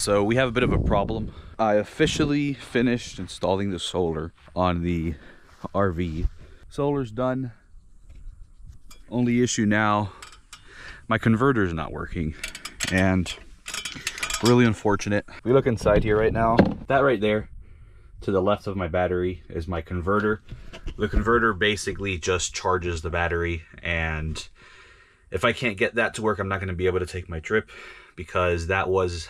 So we have a bit of a problem. I officially finished installing the solar on the RV. Solar's done. Only issue now, my converter is not working, and really unfortunate. We look inside here right now. That right there to the left of my battery is my converter. The converter basically just charges the battery, and if I can't get that to work, I'm not going to be able to take my trip, because that was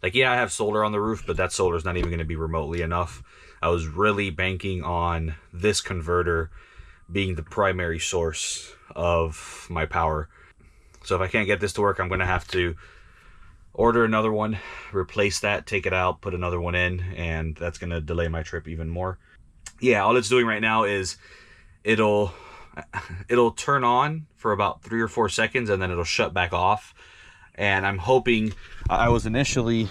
like, yeah, I have solar on the roof, but that solar is not even going to be remotely enough. I was really banking on this converter being the primary source of my power. So if I can't get this to work, I'm going to have to order another one, replace that, take it out, put another one in, and that's going to delay my trip even more. Yeah, all it's doing right now is it'll turn on for about 3 or 4 seconds, and then it'll shut back off. And I'm hoping, I was initially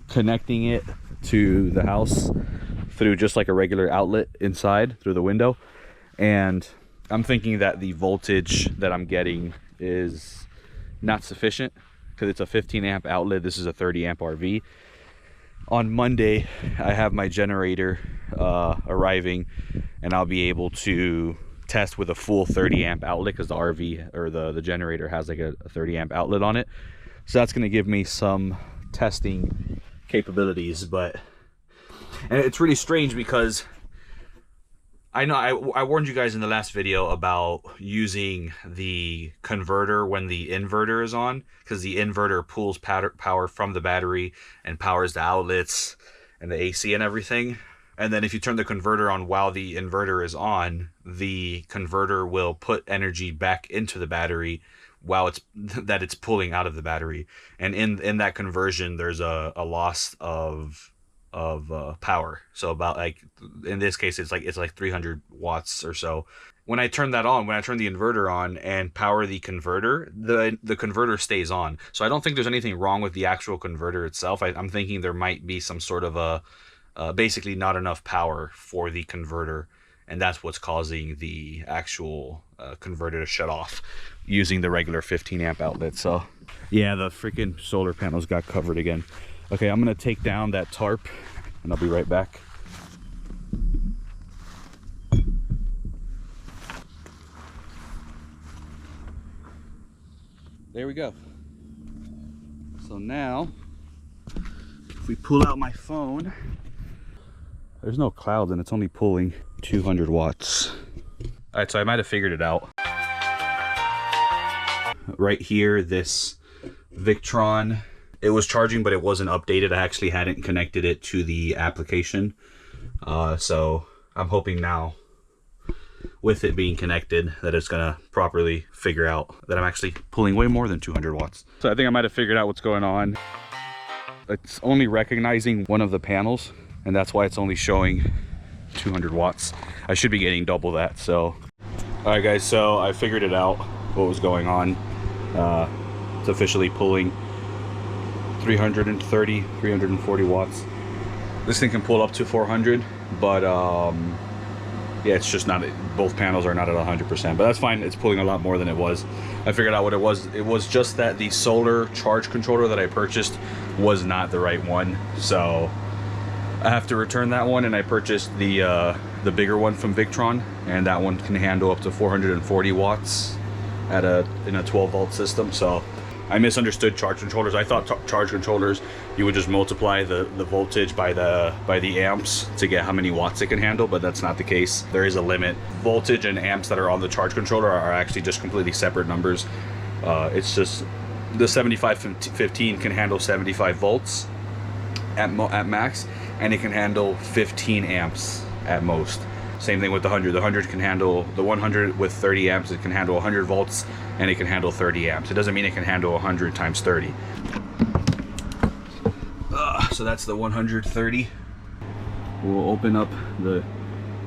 connecting it to the house through just like a regular outlet inside through the window, and I'm thinking that the voltage that I'm getting is not sufficient, because it's a 15 amp outlet. This is a 30 amp RV. On Monday I have my generator arriving, and I'll be able to test with a full 30 amp outlet, because the RV or the generator has like a 30 amp outlet on it. So that's going to give me some testing capabilities. And it's really strange, because I know I warned you guys in the last video about using the converter when the inverter is on, because the inverter pulls power from the battery and powers the outlets and the AC and everything. And then if you turn the converter on while the inverter is on, the converter will put energy back into the battery while it's pulling out of the battery. And in that conversion, there's a loss of power. So about, like, in this case, it's like 300 watts or so. When I turn that on, when I turn the inverter on and power the converter, the converter stays on. So I don't think there's anything wrong with the actual converter itself. I'm thinking there might be some sort of basically not enough power for the converter, and that's what's causing the actual converter to shut off using the regular 15 amp outlet. So yeah, the freaking solar panels got covered again. Okay, I'm gonna take down that tarp and I'll be right back. There we go. So now if we pull out my phone, there's no clouds and it's only pulling 200 watts. All right, so I might have figured it out. Right here, this Victron, it was charging, but it wasn't updated. I actually hadn't connected it to the application. So I'm hoping now, with it being connected, that it's gonna properly figure out that I'm actually pulling way more than 200 watts. So I think I might have figured out what's going on. It's only recognizing one of the panels, and that's why it's only showing 200 watts. I should be getting double that. So all right guys, so I figured it out, what was going on. It's officially pulling 330, 340 watts. This thing can pull up to 400, but yeah, it's just not, both panels are not at 100%, but that's fine. It's pulling a lot more than it was. I figured out what it was. It was just that the solar charge controller that I purchased was not the right one, so I have to return that one, and I purchased the bigger one from Victron, and that one can handle up to 440 watts in a 12 volt system. So I misunderstood charge controllers. I thought charge controllers, you would just multiply the voltage by the amps to get how many watts it can handle, but that's not the case. There is a limit. Voltage and amps that are on the charge controller are actually just completely separate numbers. It's just the 7515 can handle 75 volts at max, and it can handle 15 amps at most. Same thing with the 100. The 100 can handle, the 100 with 30 amps, it can handle 100 volts, and it can handle 30 amps. It doesn't mean it can handle 100 times 30. So that's the 130. We'll open up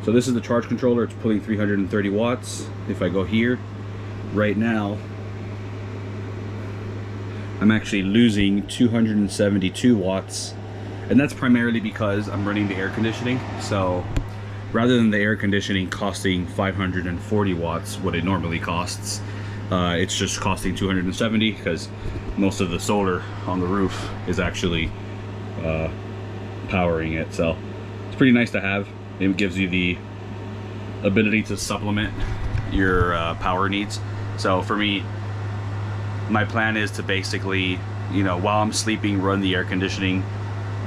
so this is the charge controller. It's pulling 330 watts. If I go here, right now, I'm actually losing 272 watts. And that's primarily because I'm running the air conditioning. So rather than the air conditioning costing 540 watts, what it normally costs, it's just costing 270, because most of the solar on the roof is actually powering it. So it's pretty nice to have. It gives you the ability to supplement your power needs. So for me, my plan is to basically, you know, while I'm sleeping, run the air conditioning,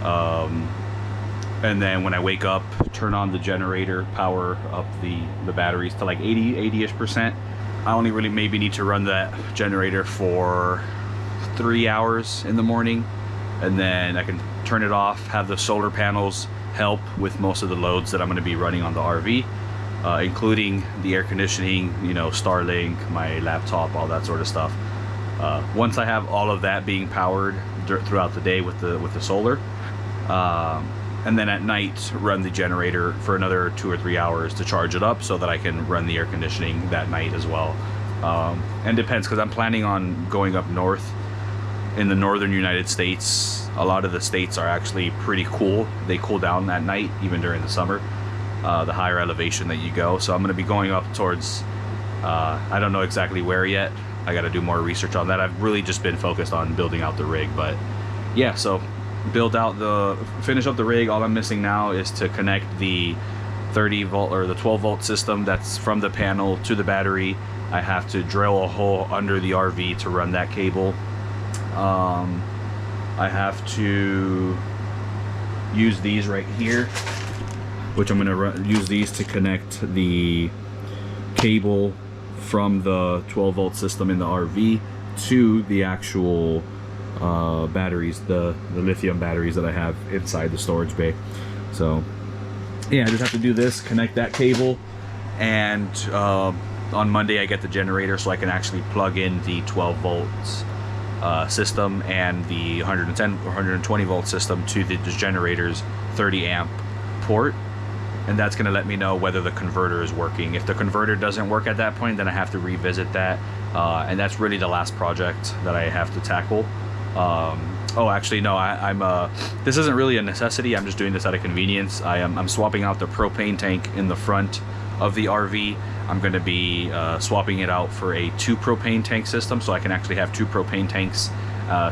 and then when I wake up, turn on the generator, power up the batteries to like 80-ish%. I only really maybe need to run that generator for 3 hours in the morning, and then I can turn it off, have the solar panels help with most of the loads that I'm going to be running on the RV, including the air conditioning, you know, Starlink, my laptop, all that sort of stuff. Once I have all of that being powered throughout the day with the solar, and then at night run the generator for another 2 or 3 hours to charge it up so that I can run the air conditioning that night as well. And depends, because I'm planning on going up north in the northern United States. A lot of the states are actually pretty cool. They cool down at night even during the summer, the higher elevation that you go. So I'm going to be going up towards, I don't know exactly where yet. I got to do more research on that. I've really just been focused on building out the rig, but yeah, so finish up the rig. All I'm missing now is to connect the 30 volt or the 12 volt system that's from the panel to the battery. I have to drill a hole under the RV to run that cable. I have to use these right here, which I'm going to use these to connect the cable from the 12 volt system in the RV to the actual batteries, the lithium batteries that I have inside the storage bay. So yeah, I just have to do this, connect that cable, and on Monday I get the generator so I can actually plug in the 12 volts system and the 110 or 120 volt system to the generator's 30 amp port, and that's going to let me know whether the converter is working. If the converter doesn't work at that point, then I have to revisit that, and that's really the last project that I have to tackle. Oh, actually, no, this isn't really a necessity. I'm just doing this out of convenience. I'm swapping out the propane tank in the front of the RV. I'm going to be swapping it out for a 2 propane tank system, so I can actually have 2 propane tanks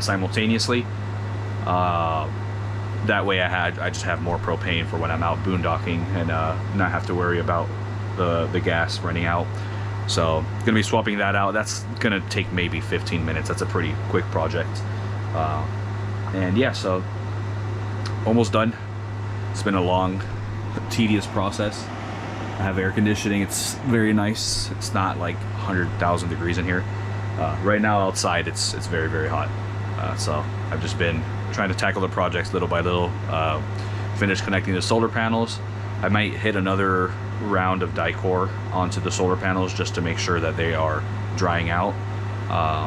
simultaneously. That way I just have more propane for when I'm out boondocking and not have to worry about the gas running out. So going to be swapping that out. That's going to take maybe 15 minutes. That's a pretty quick project. And yeah, so almost done. It's been a long, tedious process. I have air conditioning. It's very nice. It's not like 100,000 degrees in here. Right now outside it's very, very hot. So I've just been trying to tackle the projects little by little. Finish connecting the solar panels. I might hit another round of Dicor onto the solar panels just to make sure that they are drying out,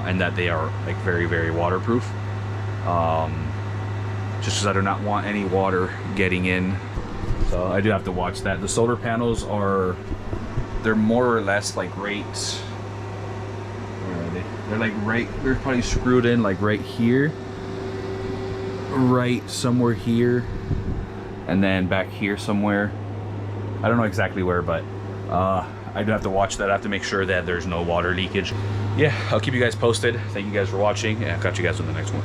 and that they are like very, very waterproof. Just because I do not want any water getting in. So I do have to watch that. The solar panels they're more or less like right, where are they? They're like right, they're probably screwed in like right here, right somewhere here, and then back here somewhere. I don't know exactly where, but I do have to watch that. I have to make sure that there's no water leakage. Yeah, I'll keep you guys posted. Thank you guys for watching, and I'll catch you guys on the next one.